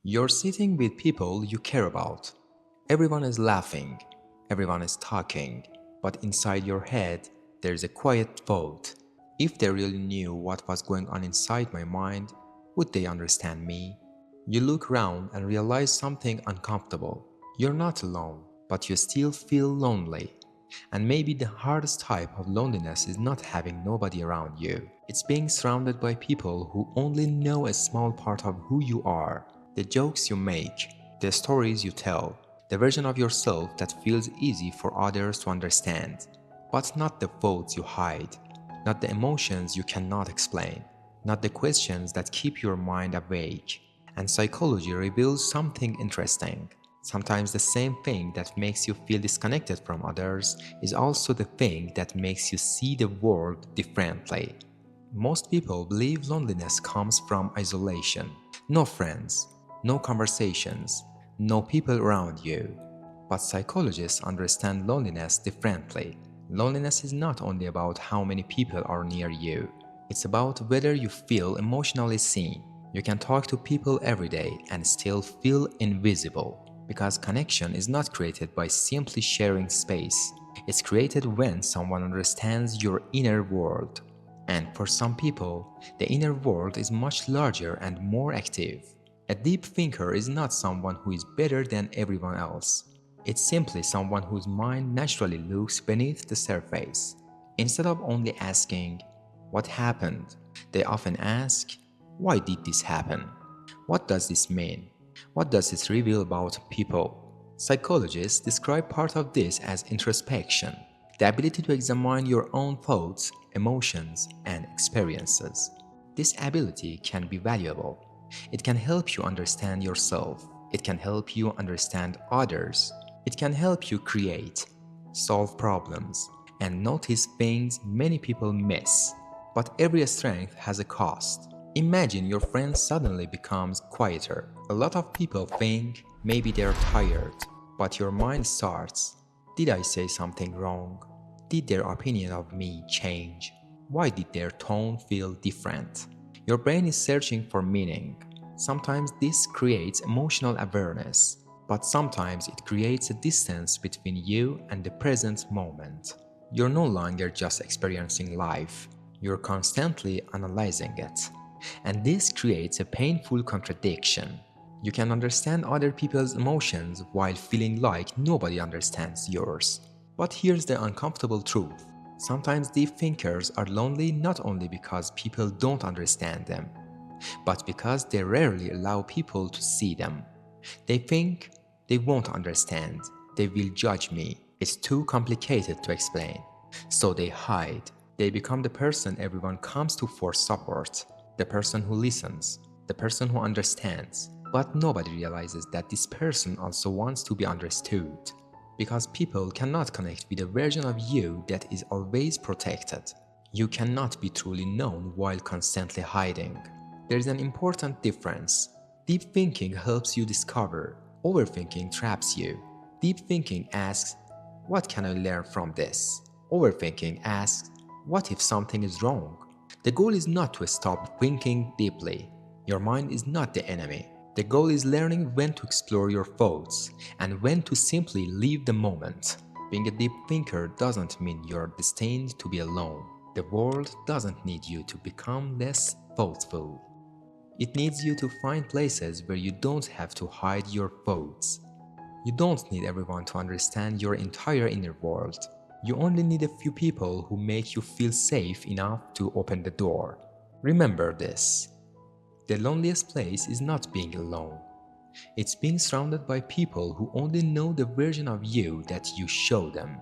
You're sitting with people you care about. Everyone is laughing, everyone is talking, but inside your head, there's a quiet thought. If they really knew what was going on inside my mind, would they understand me? You look around and realize something uncomfortable. You're not alone, but you still feel lonely. And maybe the hardest type of loneliness is not having nobody around you. It's being surrounded by people who only know a small part of who you are. The jokes you make, the stories you tell, the version of yourself that feels easy for others to understand. But not the thoughts you hide, not the emotions you cannot explain, not the questions that keep your mind awake. And psychology reveals something interesting. Sometimes the same thing that makes you feel disconnected from others is also the thing that makes you see the world differently. Most people believe loneliness comes from isolation. No friends, no conversations, no people around you. But psychologists understand loneliness differently. Loneliness is not only about how many people are near you, it's about whether you feel emotionally seen. You can talk to people every day and still feel invisible because connection is not created by simply sharing space. It's created when someone understands your inner world. And for some people, the inner world is much larger and more active. A deep thinker is not someone who is better than everyone else. It's simply someone whose mind naturally looks beneath the surface. Instead of only asking, "What happened?" they often ask, "Why did this happen? What does this mean? What does this reveal about people?" Psychologists describe part of this as introspection, the ability to examine your own thoughts, emotions, and experiences. This ability can be valuable. It can help you understand yourself. It can help you understand others. It can help you create, solve problems, and notice things many people miss. But every strength has a cost. Imagine your friend suddenly becomes quieter. A lot of people think maybe they're tired, but your mind starts, "Did I say something wrong? Did their opinion of me change? Why did their tone feel different?" Your brain is searching for meaning. Sometimes this creates emotional awareness, but sometimes it creates a distance between you and the present moment. You're no longer just experiencing life, you're constantly analyzing it. And this creates a painful contradiction. You can understand other people's emotions while feeling like nobody understands yours. But here's the uncomfortable truth. Sometimes deep thinkers are lonely not only because people don't understand them, but because they rarely allow people to see them. They think they won't understand, they will judge me, it's too complicated to explain. So they hide. They become the person everyone comes to for support, the person who listens, the person who understands. But nobody realizes that this person also wants to be understood. Because people cannot connect with a version of you that is always protected. You cannot be truly known while constantly hiding. There is an important difference. Deep thinking helps you discover. Overthinking traps you. Deep thinking asks, "What can I learn from this?" Overthinking asks, "What if something is wrong?" The goal is not to stop thinking deeply. Your mind is not the enemy. The goal is learning when to explore your thoughts and when to simply leave the moment. Being a deep thinker doesn't mean you're destined to be alone. The world doesn't need you to become less thoughtful. It needs you to find places where you don't have to hide your thoughts. You don't need everyone to understand your entire inner world. You only need a few people who make you feel safe enough to open the door. Remember this. The loneliest place is not being alone. It's being surrounded by people who only know the version of you that you show them.